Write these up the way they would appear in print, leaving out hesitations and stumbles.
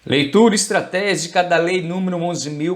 Leitura estratégica da Lei nº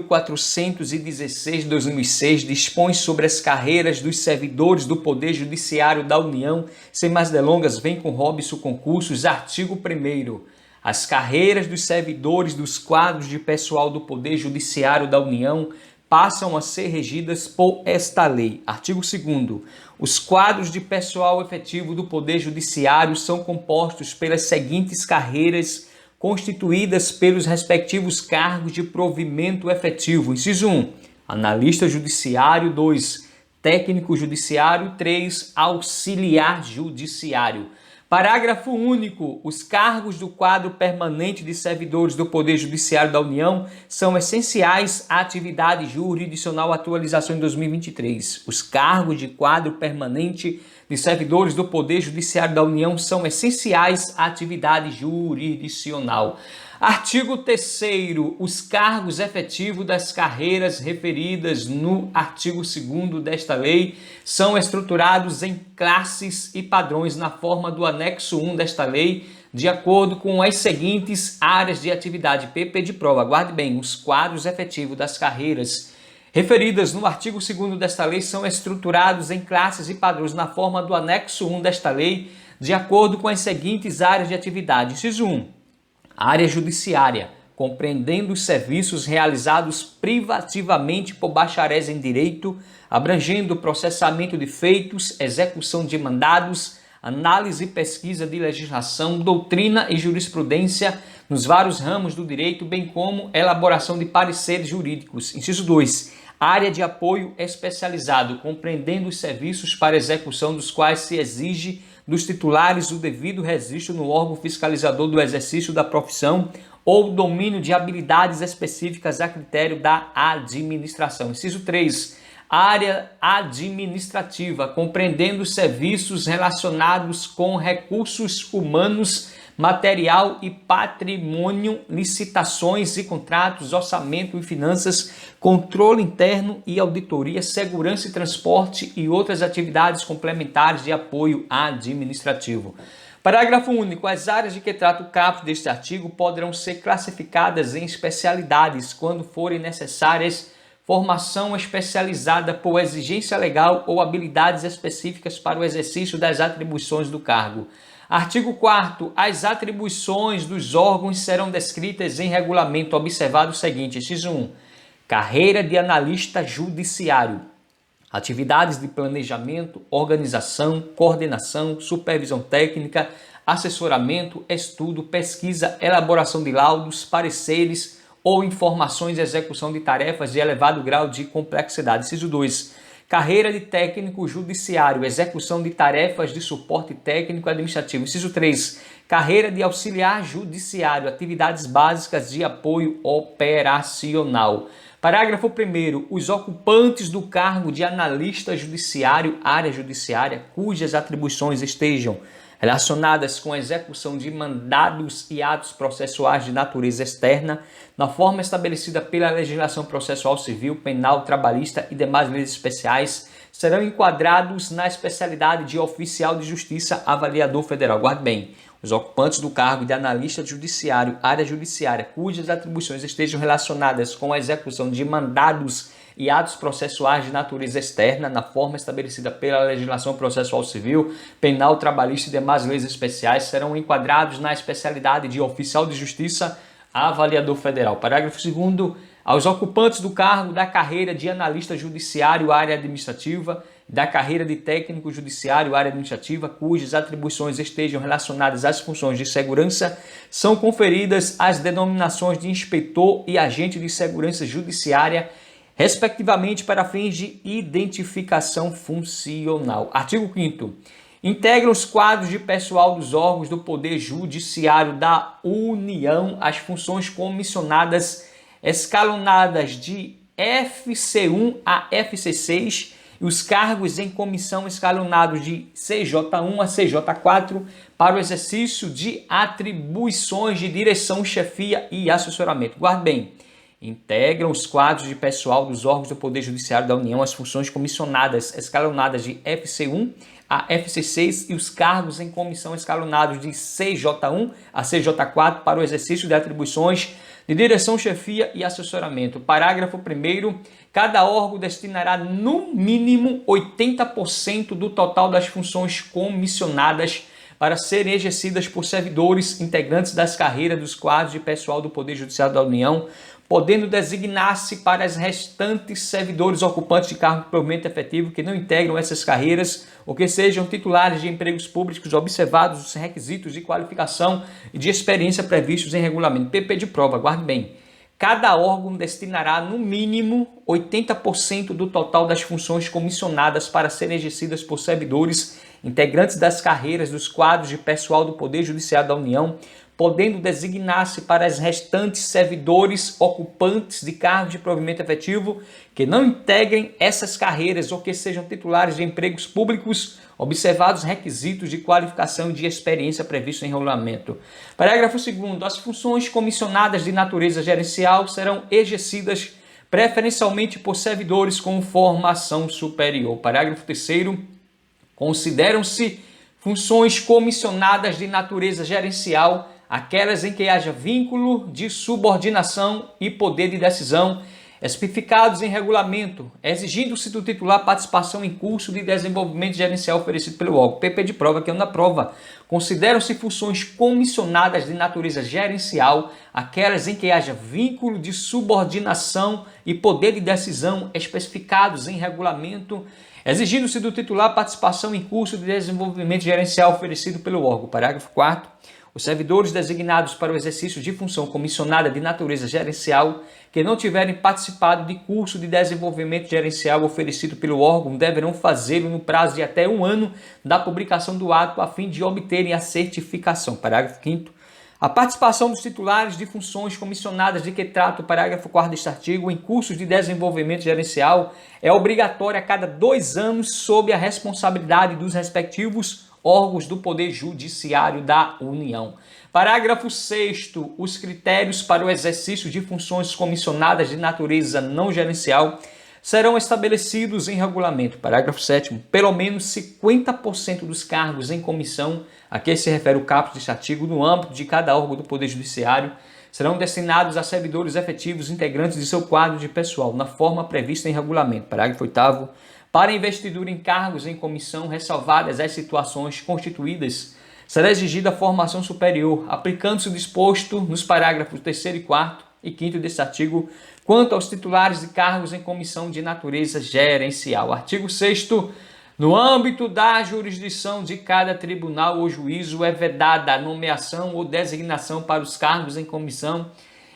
11.416 de 2006 dispõe sobre as carreiras dos servidores do Poder Judiciário da União. Sem mais delongas, vem com Robson Concursos, artigo 1º. As carreiras dos servidores dos quadros de pessoal do Poder Judiciário da União passam a ser regidas por esta lei. Artigo 2º. Os quadros de pessoal efetivo do Poder Judiciário são compostos pelas seguintes carreiras constituídas pelos respectivos cargos de provimento efetivo. Inciso 1, analista judiciário. 2, técnico judiciário. 3, auxiliar judiciário. Parágrafo único. Os cargos do quadro permanente de servidores do Poder Judiciário da União são essenciais à atividade jurisdicional. Atualização em 2023. Os cargos de quadro permanente de servidores do Poder Judiciário da União são essenciais à atividade jurisdicional. Artigo 3º. Os cargos efetivos das carreiras referidas no artigo 2º desta lei são estruturados em classes e padrões na forma do anexo 1 desta lei, de acordo com as seguintes áreas de atividade. PP de prova. Guarde bem, os quadros efetivos das carreiras referidas no artigo 2º desta lei são estruturados em classes e padrões na forma do anexo 1 desta lei, de acordo com as seguintes áreas de atividade. Inciso 1. Área judiciária, compreendendo os serviços realizados privativamente por bacharéis em direito, abrangendo processamento de feitos, execução de mandados, análise e pesquisa de legislação, doutrina e jurisprudência nos vários ramos do direito, bem como elaboração de pareceres jurídicos. Inciso 2. Área de apoio especializado, compreendendo os serviços para execução dos quais se exige dos titulares o devido registro no órgão fiscalizador do exercício da profissão ou domínio de habilidades específicas a critério da administração. Inciso 3. Área administrativa, compreendendo os serviços relacionados com recursos humanos, material e patrimônio, licitações e contratos, orçamento e finanças, controle interno e auditoria, segurança e transporte e outras atividades complementares de apoio administrativo. Parágrafo único. As áreas de que trata o caput deste artigo poderão ser classificadas em especialidades quando forem necessárias formação especializada por exigência legal ou habilidades específicas para o exercício das atribuições do cargo. Artigo 4º. As atribuições dos órgãos serão descritas em regulamento, observado o seguinte. Inciso 1. Carreira de analista judiciário. Atividades de planejamento, organização, coordenação, supervisão técnica, assessoramento, estudo, pesquisa, elaboração de laudos, pareceres ou informações e execução de tarefas de elevado grau de complexidade. Inciso 2. Carreira de técnico judiciário, execução de tarefas de suporte técnico administrativo. Inciso 3. Carreira de auxiliar judiciário, atividades básicas de apoio operacional. Parágrafo 1º. Os ocupantes do cargo de analista judiciário, área judiciária, cujas atribuições estejam relacionadas com a execução de mandados e atos processuais de natureza externa, na forma estabelecida pela legislação processual civil, penal, trabalhista e demais leis especiais, serão enquadrados na especialidade de oficial de justiça avaliador federal. Guarde bem, os ocupantes do cargo de analista judiciário, área judiciária, cujas atribuições estejam relacionadas com a execução de mandados e atos processuais de natureza externa, na forma estabelecida pela legislação processual civil, penal, trabalhista e demais leis especiais, serão enquadrados na especialidade de oficial de justiça avaliador federal. Parágrafo 2º. Aos ocupantes do cargo da carreira de analista judiciário, área administrativa, da carreira de técnico judiciário, área administrativa, cujas atribuições estejam relacionadas às funções de segurança, são conferidas as denominações de inspetor e agente de segurança judiciária, respectivamente, para fins de identificação funcional. Artigo 5º. Integra os quadros de pessoal dos órgãos do Poder Judiciário da União as funções comissionadas escalonadas de FC1 a FC6 e os cargos em comissão escalonados de CJ1 a CJ4 para o exercício de atribuições de direção, chefia e assessoramento. Guarde bem. Integram os quadros de pessoal dos órgãos do Poder Judiciário da União as funções comissionadas escalonadas de FC1 a FC6 e os cargos em comissão escalonados de CJ1 a CJ4 para o exercício de atribuições de direção, chefia e assessoramento. Parágrafo 1º. Cada órgão destinará no mínimo 80% do total das funções comissionadas para serem exercidas por servidores integrantes das carreiras dos quadros de pessoal do Poder Judiciário da União, podendo designar-se para as restantes servidores ocupantes de cargo de provimento efetivo que não integram essas carreiras ou que sejam titulares de empregos públicos, observados os requisitos de qualificação e de experiência previstos em regulamento. PP de prova, guarde bem. Cada órgão destinará no mínimo 80% do total das funções comissionadas para serem exercidas por servidores integrantes das carreiras dos quadros de pessoal do Poder Judiciário da União, podendo designar-se para as restantes servidores ocupantes de cargos de provimento efetivo que não integrem essas carreiras ou que sejam titulares de empregos públicos, observados requisitos de qualificação e de experiência previstos em regulamento. Parágrafo 2º. As funções comissionadas de natureza gerencial serão exercidas preferencialmente por servidores com formação superior. Parágrafo 3º. Consideram-se funções comissionadas de natureza gerencial aquelas em que haja vínculo de subordinação e poder de decisão especificados em regulamento, exigindo-se do titular participação em curso de desenvolvimento gerencial oferecido pelo órgão. PP de prova, que é uma prova. Consideram-se funções comissionadas de natureza gerencial aquelas em que haja vínculo de subordinação e poder de decisão especificados em regulamento, exigindo-se do titular participação em curso de desenvolvimento gerencial oferecido pelo órgão. Parágrafo 4º. Os servidores designados para o exercício de função comissionada de natureza gerencial que não tiverem participado de curso de desenvolvimento gerencial oferecido pelo órgão deverão fazê-lo no prazo de até 1 ano da publicação do ato a fim de obterem a certificação. Parágrafo 5º. A participação dos titulares de funções comissionadas de que trata o parágrafo 4º deste artigo em cursos de desenvolvimento gerencial é obrigatória a cada 2 anos sob a responsabilidade dos respectivos órgãos do Poder Judiciário da União. Parágrafo 6º. Os critérios para o exercício de funções comissionadas de natureza não gerencial serão estabelecidos em regulamento. Parágrafo 7º. Pelo menos 50% dos cargos em comissão a que se refere o caput deste artigo no âmbito de cada órgão do Poder Judiciário serão destinados a servidores efetivos integrantes de seu quadro de pessoal, na forma prevista em regulamento. Parágrafo 8º. Para investidura em cargos em comissão, ressalvadas as situações constituídas, será exigida a formação superior, aplicando-se o disposto nos parágrafos 3º, 4º e 5º deste artigo, quanto aos titulares de cargos em comissão de natureza gerencial. Artigo 6º. No âmbito da jurisdição de cada tribunal ou juízo é vedada a nomeação ou designação para os cargos em comissão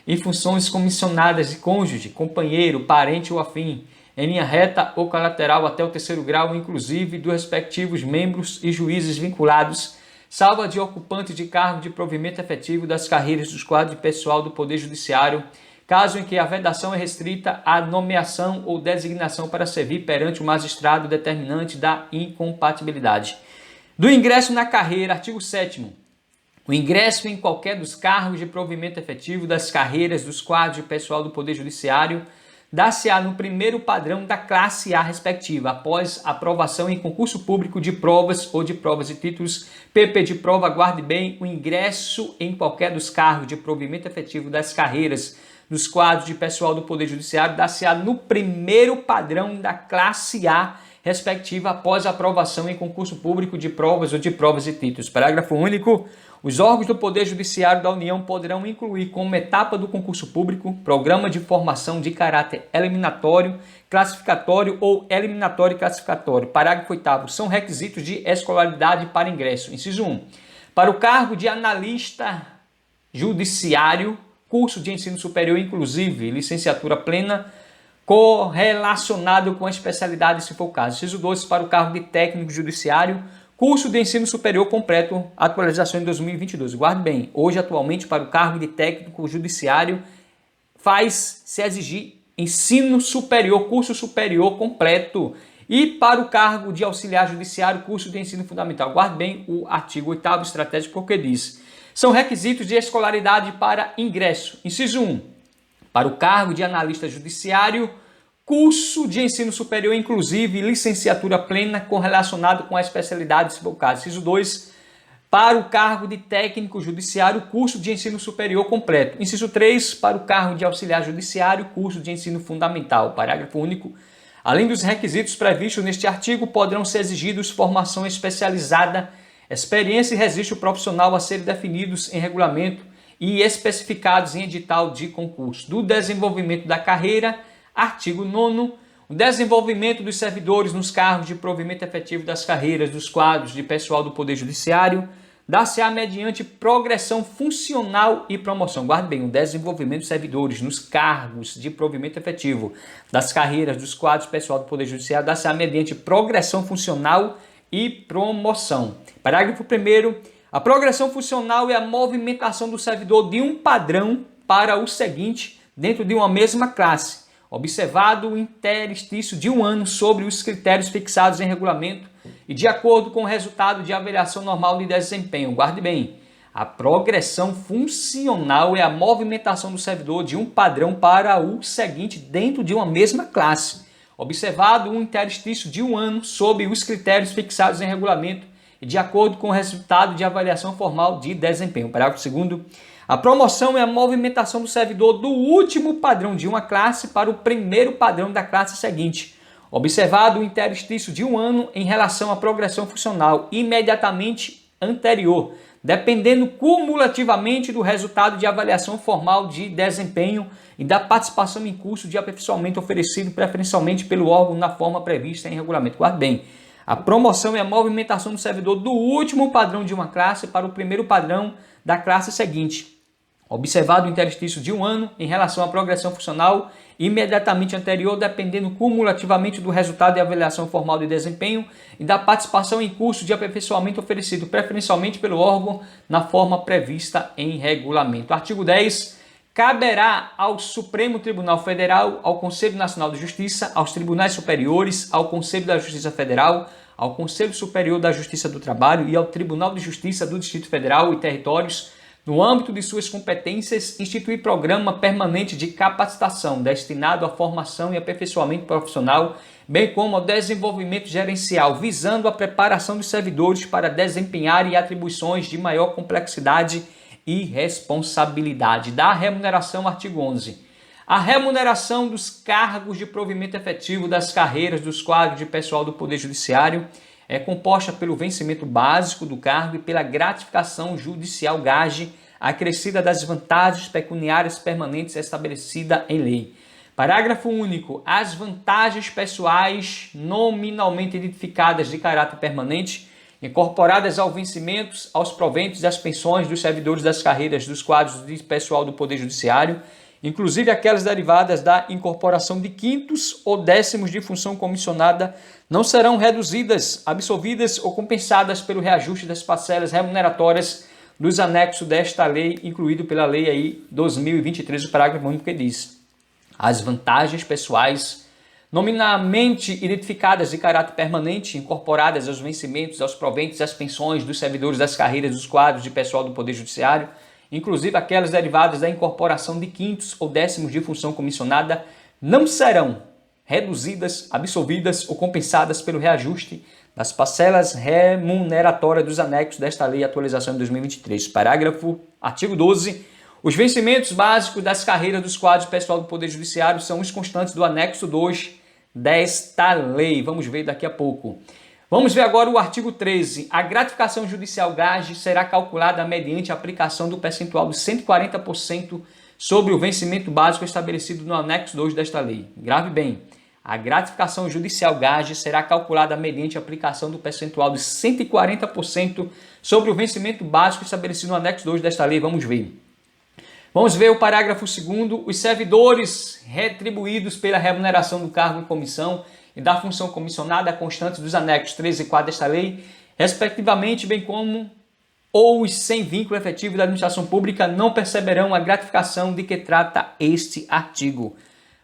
e funções comissionadas de cônjuge, companheiro, parente ou afim, em linha reta ou colateral até o 3º grau, inclusive dos respectivos membros e juízes vinculados, salvo de ocupante de cargo de provimento efetivo das carreiras dos quadros de pessoal do Poder Judiciário, caso em que a vedação é restrita à nomeação ou designação para servir perante o magistrado determinante da incompatibilidade. Do ingresso na carreira, artigo 7º. O ingresso em qualquer dos cargos de provimento efetivo das carreiras dos quadros de pessoal do Poder Judiciário dá-se-á no primeiro padrão da classe A respectiva, após aprovação em concurso público de provas ou de provas e títulos. PP de prova, guarde bem, o ingresso em qualquer dos cargos de provimento efetivo das carreiras dos quadros de pessoal do Poder Judiciário dá-se-á no primeiro padrão da classe A respectiva, após aprovação em concurso público de provas ou de provas e títulos. Parágrafo único. Os órgãos do Poder Judiciário da União poderão incluir como etapa do concurso público programa de formação de caráter eliminatório, classificatório ou eliminatório e classificatório. Parágrafo 8º. São requisitos de escolaridade para ingresso. Inciso 1. Para o cargo de analista judiciário, curso de ensino superior, inclusive licenciatura plena, correlacionado com a especialidade, se for o caso. Inciso 2. Para o cargo de técnico judiciário, curso de ensino superior completo, atualização em 2022. Guarde bem, hoje atualmente para o cargo de técnico judiciário faz-se exigir ensino superior, curso superior completo. E para o cargo de auxiliar judiciário, curso de ensino fundamental. Guarde bem o artigo 8º estratégico, porque diz: são requisitos de escolaridade para ingresso. Inciso 1. Para o cargo de analista judiciário, curso de ensino superior, inclusive licenciatura plena correlacionado com a especialidade, se for o caso. Inciso 2, para o cargo de técnico judiciário, curso de ensino superior completo. Inciso 3, para o cargo de auxiliar judiciário, curso de ensino fundamental. Parágrafo único. Além dos requisitos previstos neste artigo, poderão ser exigidos formação especializada, experiência e registro profissional a serem definidos em regulamento e especificados em edital de concurso. Do desenvolvimento da carreira, artigo 9º, o desenvolvimento dos servidores nos cargos de provimento efetivo das carreiras dos quadros de pessoal do Poder Judiciário dá-se-á mediante progressão funcional e promoção. Guarde bem, o desenvolvimento dos servidores nos cargos de provimento efetivo das carreiras dos quadros de pessoal do Poder Judiciário dá-se-á mediante progressão funcional e promoção. Parágrafo 1º. A progressão funcional é a movimentação do servidor de um padrão para o seguinte dentro de uma mesma classe, observado o interstício de 1 ano sobre os critérios fixados em regulamento e de acordo com o resultado de avaliação normal de desempenho. Guarde bem, a progressão funcional é a movimentação do servidor de um padrão para o seguinte dentro de uma mesma classe, observado um interstício de 1 ano sob os critérios fixados em regulamento e de acordo com o resultado de avaliação formal de desempenho. Parágrafo 2º. A promoção é a movimentação do servidor do último padrão de uma classe para o primeiro padrão da classe seguinte, observado o interstício de 1 ano em relação à progressão funcional imediatamente anterior, dependendo cumulativamente do resultado de avaliação formal de desempenho e da participação em curso de aperfeiçoamento oferecido preferencialmente pelo órgão na forma prevista em regulamento. Guarde bem, a promoção é a movimentação do servidor do último padrão de uma classe para o primeiro padrão da classe seguinte, observado o interstício de 1 ano em relação à progressão funcional imediatamente anterior, dependendo cumulativamente do resultado de avaliação formal de desempenho e da participação em curso de aperfeiçoamento oferecido preferencialmente pelo órgão na forma prevista em regulamento. Artigo 10. Caberá ao Supremo Tribunal Federal, ao Conselho Nacional de Justiça, aos tribunais superiores, ao Conselho da Justiça Federal, ao Conselho Superior da Justiça do Trabalho e ao Tribunal de Justiça do Distrito Federal e Territórios, no âmbito de suas competências, instituir programa permanente de capacitação destinado à formação e aperfeiçoamento profissional, bem como ao desenvolvimento gerencial, visando a preparação dos servidores para desempenharem atribuições de maior complexidade e responsabilidade. Da remuneração, artigo 11. A remuneração dos cargos de provimento efetivo das carreiras dos quadros de pessoal do Poder Judiciário é composta pelo vencimento básico do cargo e pela gratificação judicial gage acrescida das vantagens pecuniárias permanentes estabelecida em lei. Parágrafo único. As vantagens pessoais nominalmente identificadas de caráter permanente, incorporadas ao vencimento, aos proventos e às pensões dos servidores das carreiras dos quadros de pessoal do Poder Judiciário, inclusive aquelas derivadas da incorporação de quintos ou décimos de função comissionada, não serão reduzidas, absolvidas ou compensadas pelo reajuste das parcelas remuneratórias dos anexos desta lei, incluído pela lei aí 2023, o parágrafo único que diz: as vantagens pessoais nominalmente identificadas de caráter permanente, incorporadas aos vencimentos, aos proventos e às pensões dos servidores das carreiras dos quadros de pessoal do Poder Judiciário, inclusive aquelas derivadas da incorporação de quintos ou décimos de função comissionada, não serão reduzidas, absolvidas ou compensadas pelo reajuste das parcelas remuneratórias dos anexos desta lei, atualização de 2023. Artigo 12. Os vencimentos básicos das carreiras dos quadros pessoal do Poder Judiciário são os constantes do anexo 2 desta lei. Vamos ver daqui a pouco. Vamos ver agora o artigo 13. A gratificação judicial gage será calculada mediante a aplicação do percentual de 140% sobre o vencimento básico estabelecido no anexo 2 desta lei. Grave bem. A gratificação judicial gage será calculada mediante a aplicação do percentual de 140% sobre o vencimento básico estabelecido no anexo 2 desta lei. Vamos ver. Vamos ver o parágrafo 2º. Os servidores retribuídos pela remuneração do cargo em comissão e da função comissionada constantes dos anexos 3 e 4 desta lei, respectivamente, bem como os sem vínculo efetivo da administração pública, não perceberão a gratificação de que trata este artigo.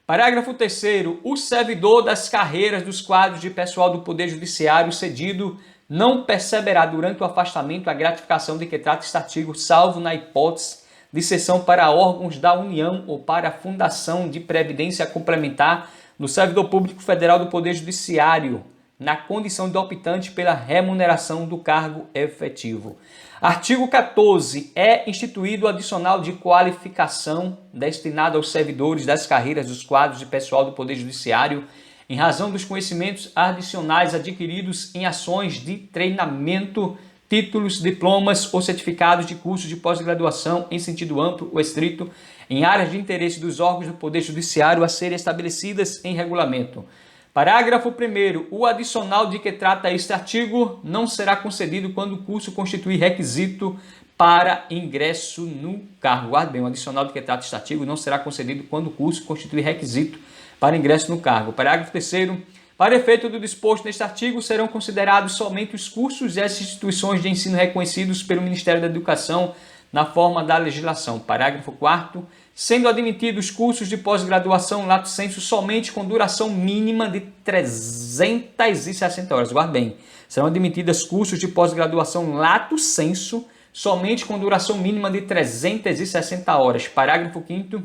Parágrafo 3º. O servidor das carreiras dos quadros de pessoal do Poder Judiciário cedido não perceberá durante o afastamento a gratificação de que trata este artigo, salvo na hipótese de cessão para órgãos da União ou para a Fundação de Previdência Complementar do servidor público federal do Poder Judiciário, na condição de optante pela remuneração do cargo efetivo. Artigo 14. É instituído o adicional de qualificação destinado aos servidores das carreiras dos quadros de pessoal do Poder Judiciário em razão dos conhecimentos adicionais adquiridos em ações de treinamento, títulos, diplomas ou certificados de cursos de pós-graduação em sentido amplo ou estrito em áreas de interesse dos órgãos do Poder Judiciário a serem estabelecidas em regulamento. Parágrafo 1º. O adicional de que trata este artigo não será concedido quando o curso constituir requisito para ingresso no cargo. Guarde bem, o adicional de que trata este artigo não será concedido quando o curso constituir requisito para ingresso no cargo. Parágrafo 3º. Para efeito do disposto neste artigo, serão considerados somente os cursos e as instituições de ensino reconhecidos pelo Ministério da Educação na forma da legislação. Parágrafo 4º. Sendo admitidos cursos de pós-graduação lato sensu somente com duração mínima de 360 horas. Guarde bem, serão admitidos cursos de pós-graduação lato sensu somente com duração mínima de 360 horas. Parágrafo 5º.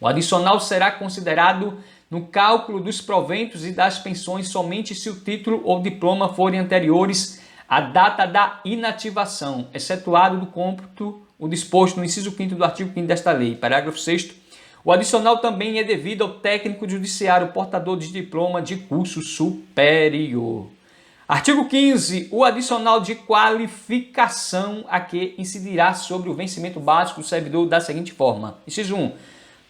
O adicional será considerado no cálculo dos proventos e das pensões somente se o título ou diploma forem anteriores à data da inativação, excetuado do cômputo o disposto no inciso 5º do artigo 5º desta lei. Parágrafo 6º. O adicional também é devido ao técnico judiciário portador de diploma de curso superior. Artigo 15. O adicional de qualificação a que incidirá sobre o vencimento básico do servidor da seguinte forma. Inciso 1.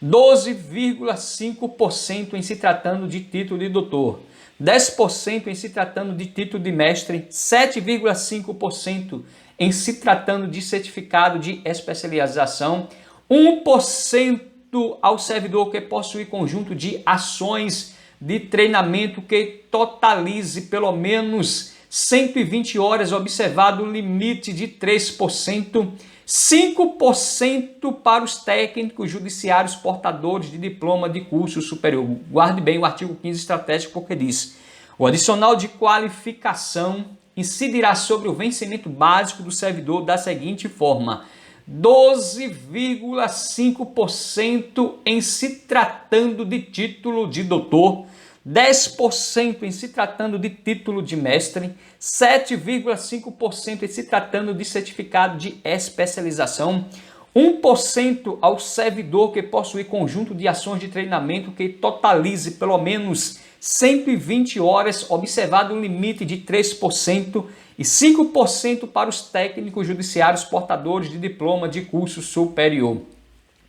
12,5% em se tratando de título de doutor. 10% em se tratando de título de mestre, 7,5% em se tratando de certificado de especialização, 1% ao servidor que possui conjunto de ações de treinamento que totalize pelo menos 120 horas, observado o limite de 3%, 5% para os técnicos judiciários portadores de diploma de curso superior. Guarde bem o artigo 15 estratégico, porque diz: o adicional de qualificação incidirá sobre o vencimento básico do servidor da seguinte forma: 12,5% em se tratando de título de doutor, 10% em se tratando de título de mestre, 7,5% em se tratando de certificado de especialização, 1% ao servidor que possui conjunto de ações de treinamento que totalize pelo menos 120 horas, observado o limite de 3%, e 5% para os técnicos judiciários portadores de diploma de curso superior.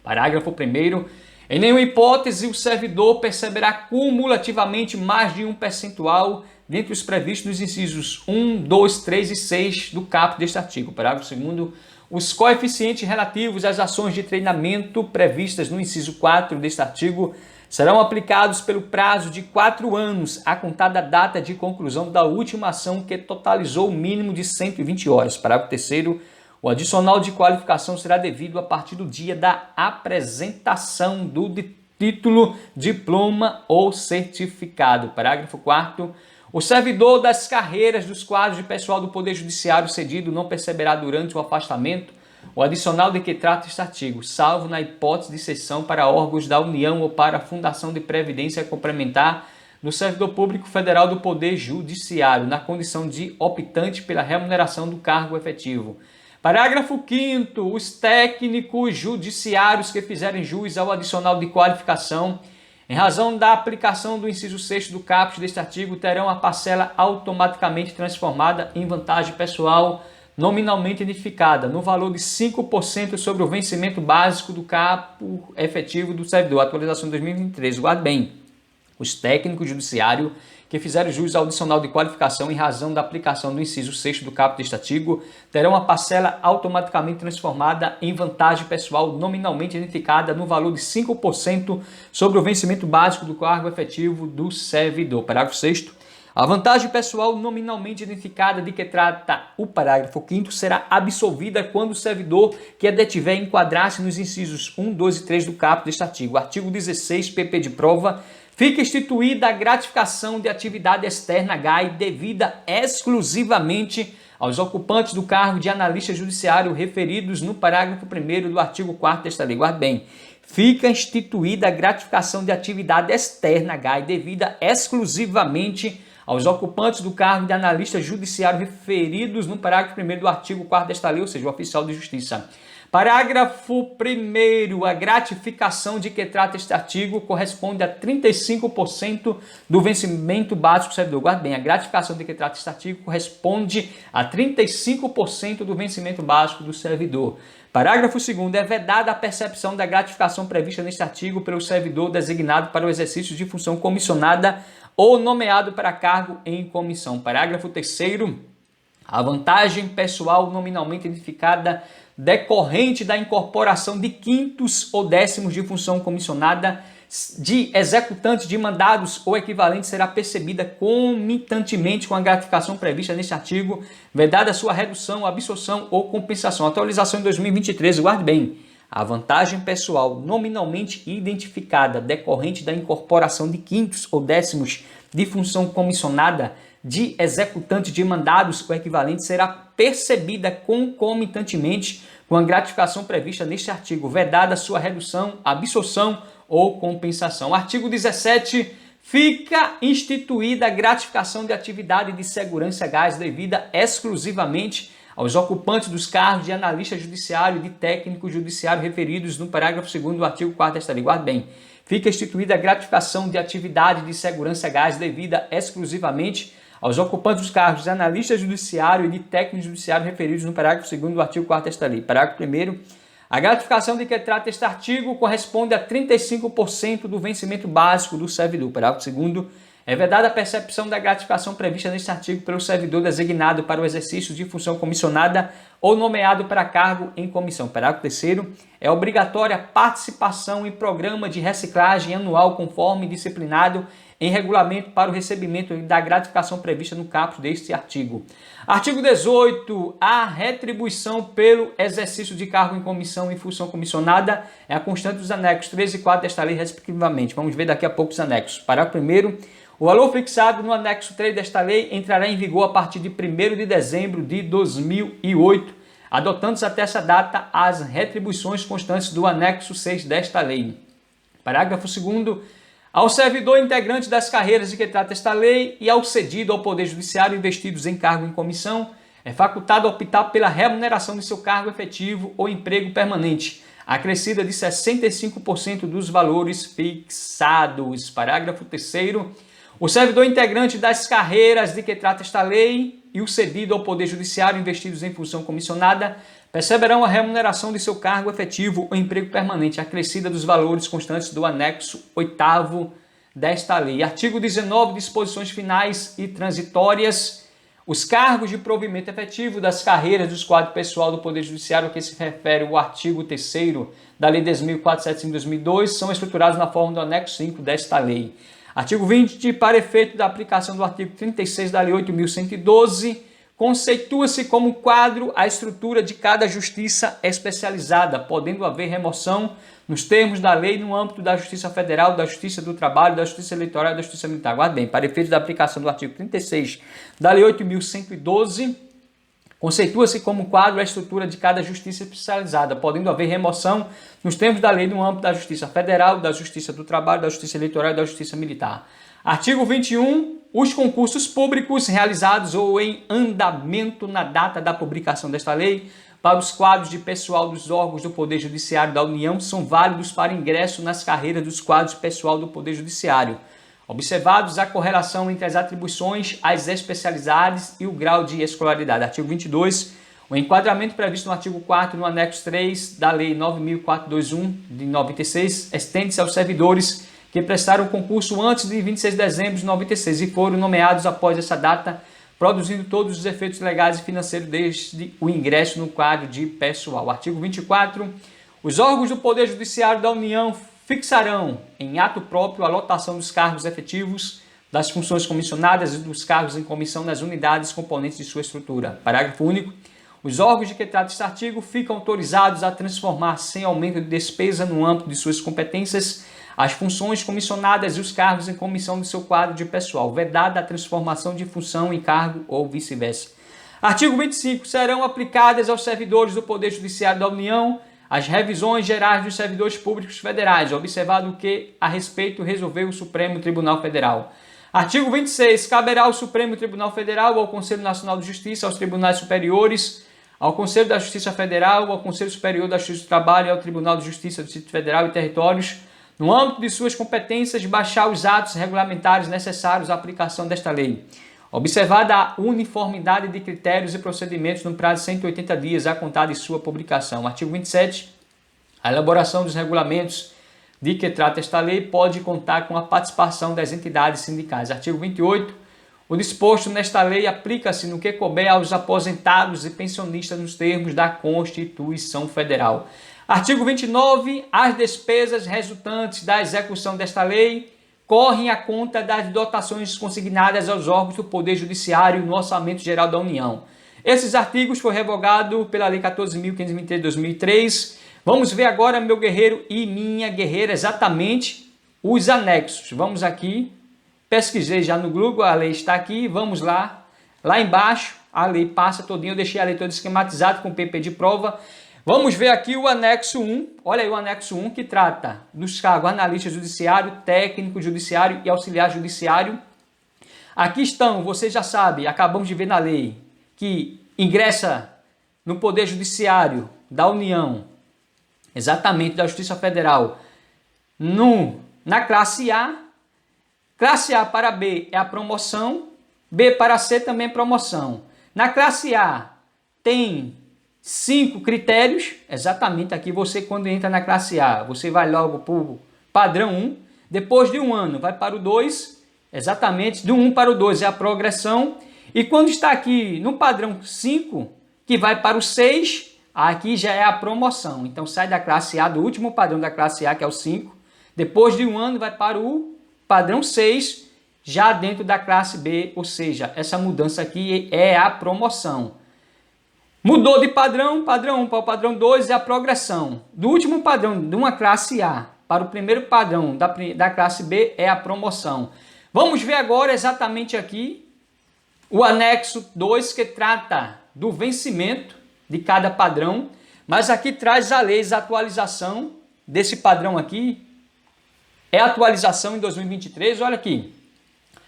Parágrafo 1º. Em nenhuma hipótese o servidor perceberá cumulativamente mais de um percentual dentre os previstos nos incisos 1, 2, 3 e 6 do caput deste artigo. Parágrafo 2º. Os coeficientes relativos às ações de treinamento previstas no inciso 4 deste artigo serão aplicados pelo prazo de 4 anos, a contar da data de conclusão da última ação que totalizou o mínimo de 120 horas. Parágrafo 3º. O adicional de qualificação será devido a partir do dia da apresentação do título, diploma ou certificado. Parágrafo 4º. O servidor das carreiras dos quadros de pessoal do Poder Judiciário cedido não perceberá durante o afastamento o adicional de que trata este artigo, salvo na hipótese de cessão para órgãos da União ou para a Fundação de Previdência Complementar no servidor público federal do Poder Judiciário, na condição de optante pela remuneração do cargo efetivo. Parágrafo 5º. Os técnicos judiciários que fizerem jus ao adicional de qualificação, em razão da aplicação do inciso 6º do caput deste artigo, terão a parcela automaticamente transformada em vantagem pessoal nominalmente identificada, no valor de 5% sobre o vencimento básico do caput efetivo do servidor. Atualização de 2023. Guarde bem, os técnicos judiciários que fizerem jus ao adicional de qualificação em razão da aplicação do inciso 6º do caput deste artigo terão a parcela automaticamente transformada em vantagem pessoal nominalmente identificada no valor de 5% sobre o vencimento básico do cargo efetivo do servidor. Parágrafo 6º. A vantagem pessoal nominalmente identificada de que trata o parágrafo 5º será absolvida quando o servidor que a detiver enquadrar-se nos incisos 1, 2 e 3 do caput deste artigo. Artigo 16, PP de prova. Fica instituída a gratificação de atividade externa GAI devida exclusivamente aos ocupantes do cargo de analista judiciário referidos no parágrafo 1º do artigo 4º desta lei. Guarde bem. fica instituída a gratificação de atividade externa, GAI, devida exclusivamente aos ocupantes do cargo de analista judiciário referidos no parágrafo 1º do artigo 4º desta lei, ou seja, o oficial de justiça. Parágrafo 1º, a gratificação de que trata este artigo corresponde a 35% do vencimento básico do servidor. Guarde bem, a gratificação de que trata este artigo corresponde a 35% do vencimento básico do servidor. Parágrafo 2º, é vedada a percepção da gratificação prevista neste artigo pelo servidor designado para o exercício de função comissionada ou nomeado para cargo em comissão. Parágrafo 3º, a vantagem pessoal nominalmente identificada decorrente da incorporação de quintos ou décimos de função comissionada de executantes de mandados ou equivalente será percebida comitantemente com a gratificação prevista neste artigo, vedada sua redução, absorção ou compensação. Atualização em 2023, guarde bem. A vantagem pessoal nominalmente identificada decorrente da incorporação de quintos ou décimos de função comissionada de executante de mandados ou equivalente será percebida concomitantemente com a gratificação prevista neste artigo, vedada sua redução, absorção ou compensação. Artigo 17. Fica instituída a gratificação de atividade de segurança gás devida exclusivamente aos ocupantes dos cargos de analista judiciário e de técnico judiciário referidos no parágrafo 2º do artigo 4º desta lei. Guarde bem. Fica instituída a gratificação de atividade de segurança gás devida exclusivamente aos ocupantes dos cargos de analista judiciário e de técnico judiciário referidos no parágrafo 2º do artigo 4º desta lei. Parágrafo 1º. A gratificação de que trata este artigo corresponde a 35% do vencimento básico do servidor. Parágrafo 2º. É vedada a percepção da gratificação prevista neste artigo pelo servidor designado para o exercício de função comissionada ou nomeado para cargo em comissão. Parágrafo 3º. É obrigatória a participação em programa de reciclagem anual conforme disciplinado em regulamento para o recebimento da gratificação prevista no caput deste artigo. Artigo 18. A retribuição pelo exercício de cargo em comissão e função comissionada é a constante dos anexos 3 e 4 desta lei, respectivamente. Vamos ver daqui a pouco os anexos. Parágrafo 1º. O valor fixado no anexo 3 desta lei entrará em vigor a partir de 1º de dezembro de 2008, adotando-se até essa data as retribuições constantes do anexo 6 desta lei. Parágrafo 2º. Ao servidor integrante das carreiras de que trata esta lei e ao cedido ao Poder Judiciário investidos em cargo em comissão, é facultado optar pela remuneração de seu cargo efetivo ou emprego permanente, acrescida de 65% dos valores fixados. Parágrafo 3º. O servidor integrante das carreiras de que trata esta lei e o cedido ao Poder Judiciário investidos em função comissionada perceberão a remuneração de seu cargo efetivo ou emprego permanente, acrescida dos valores constantes do anexo 8º desta lei. Artigo 19. Disposições finais e transitórias. Os cargos de provimento efetivo das carreiras dos quadros pessoal do Poder Judiciário, a que se refere o artigo 3º da Lei 10.475/2002, são estruturados na forma do anexo 5 desta lei. Artigo 20. Para efeito da aplicação do artigo 36 da Lei 8.112, conceitua-se como quadro a estrutura de cada justiça especializada, podendo haver remoção nos termos da lei no âmbito da Justiça Federal, da Justiça do Trabalho, da Justiça Eleitoral e da Justiça Militar. Guarde bem, para efeito da aplicação do artigo 36 da Lei 8.112, conceitua-se como quadro a estrutura de cada justiça especializada, podendo haver remoção nos termos da lei no âmbito da Justiça Federal, da Justiça do Trabalho, da Justiça Eleitoral e da Justiça Militar. Artigo 21. Os concursos públicos realizados ou em andamento na data da publicação desta lei para os quadros de pessoal dos órgãos do Poder Judiciário da União são válidos para ingresso nas carreiras dos quadros de pessoal do Poder Judiciário, observados a correlação entre as atribuições, as especialidades e o grau de escolaridade. Artigo 22. O enquadramento previsto no artigo 4º no anexo 3 da Lei 9.421 de 96 estende-se aos servidores que prestaram concurso antes de 26 de dezembro de 96 e foram nomeados após essa data, produzindo todos os efeitos legais e financeiros desde o ingresso no quadro de pessoal. Artigo 24. Os órgãos do Poder Judiciário da União fixarão em ato próprio a lotação dos cargos efetivos, das funções comissionadas e dos cargos em comissão nas unidades componentes de sua estrutura. Parágrafo único. Os órgãos de que trata este artigo ficam autorizados a transformar, sem aumento de despesa no âmbito de suas competências, as funções comissionadas e os cargos em comissão do seu quadro de pessoal, vedada a transformação de função em cargo ou vice-versa. Artigo 25. Serão aplicadas aos servidores do Poder Judiciário da União as revisões gerais dos servidores públicos federais, observado o que a respeito resolveu o Supremo Tribunal Federal. Artigo 26. Caberá ao Supremo Tribunal Federal, ao Conselho Nacional de Justiça, aos tribunais superiores, ao Conselho da Justiça Federal, ao Conselho Superior da Justiça do Trabalho e ao Tribunal de Justiça do Distrito Federal e Territórios, no âmbito de suas competências, baixar os atos regulamentares necessários à aplicação desta lei. Observada a uniformidade de critérios e procedimentos no prazo de 180 dias a contar de sua publicação. Artigo 27. A elaboração dos regulamentos de que trata esta lei pode contar com a participação das entidades sindicais. Artigo 28. O disposto nesta lei aplica-se no que couber aos aposentados e pensionistas nos termos da Constituição Federal. Artigo 29. As despesas resultantes da execução desta lei correm a conta das dotações consignadas aos órgãos do Poder Judiciário no Orçamento Geral da União. Esses artigos foram revogados pela Lei 14.523 de 2003. Vamos ver agora, meu guerreiro e minha guerreira, exatamente os anexos. Vamos aqui, pesquisei já no Google, a lei está aqui, vamos lá. Lá embaixo, a lei passa todinha, eu deixei a lei toda esquematizada com PP de prova. Vamos ver aqui o anexo 1, olha aí o anexo 1 que trata dos cargos analista judiciário, técnico judiciário e auxiliar judiciário. Aqui estão, você já sabe, acabamos de ver na lei, que ingressa no Poder Judiciário da União, exatamente da Justiça Federal, na classe A. Classe A para B é a promoção, B para C também é promoção. Na classe A tem 5 critérios, exatamente aqui você quando entra na classe A, você vai logo para o padrão 1, depois de um ano vai para o 2, exatamente, do 1 para o 2 é a progressão, e quando está aqui no padrão 5, que vai para o 6, aqui já é a promoção, então sai da classe A, do último padrão da classe A, que é o 5, depois de um ano vai para o padrão 6, já dentro da classe B, ou seja, essa mudança aqui é a promoção. Mudou de padrão 1 para o padrão 2 é a progressão. Do último padrão de uma classe A para o primeiro padrão da classe B é a promoção. Vamos ver agora exatamente aqui o anexo 2 que trata do vencimento de cada padrão, mas aqui traz a lei, a atualização desse padrão aqui. É atualização em 2023, olha aqui.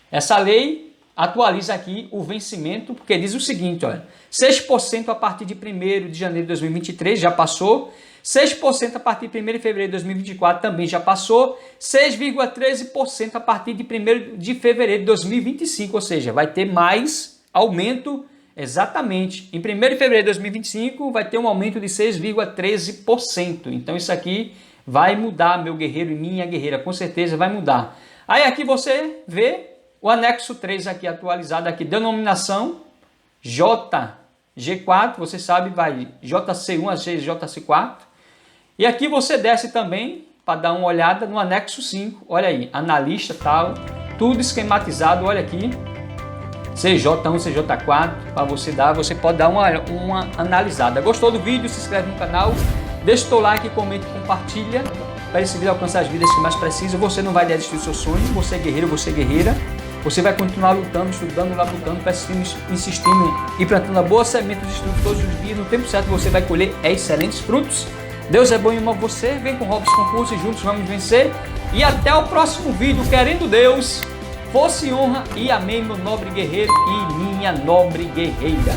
Essa lei atualiza aqui o vencimento, porque diz o seguinte, olha, 6% a partir de 1º de janeiro de 2023, já passou, 6% a partir de 1º de fevereiro de 2024, também já passou, 6,13% a partir de 1º de fevereiro de 2025, ou seja, vai ter mais aumento, exatamente, em 1º de fevereiro de 2025 vai ter um aumento de 6,13%, então isso aqui vai mudar, meu guerreiro e minha guerreira, com certeza vai mudar. Aí aqui você vê o anexo 3 aqui atualizado, aqui, denominação JG4, você sabe, vai JC1 a JC4. E aqui você desce também, para dar uma olhada no anexo 5, olha aí, analista tal, tudo esquematizado, olha aqui, CJ1, CJ4, para você dar, você pode dar uma analisada. Gostou do vídeo? Se inscreve no canal, deixa o teu like, comenta e compartilha, para esse vídeo alcançar as vidas que mais precisam. Você não vai desistir do seu sonho, você é guerreiro, você é guerreira. Você vai continuar lutando, estudando, labutando, insistindo e plantando a boa semente dos estudos todos os dias. No tempo certo você vai colher excelentes frutos. Deus é bom e ama você. Vem com Robson Concurso e juntos vamos vencer. E até o próximo vídeo. Querendo Deus, força e honra e amém, meu nobre guerreiro e minha nobre guerreira.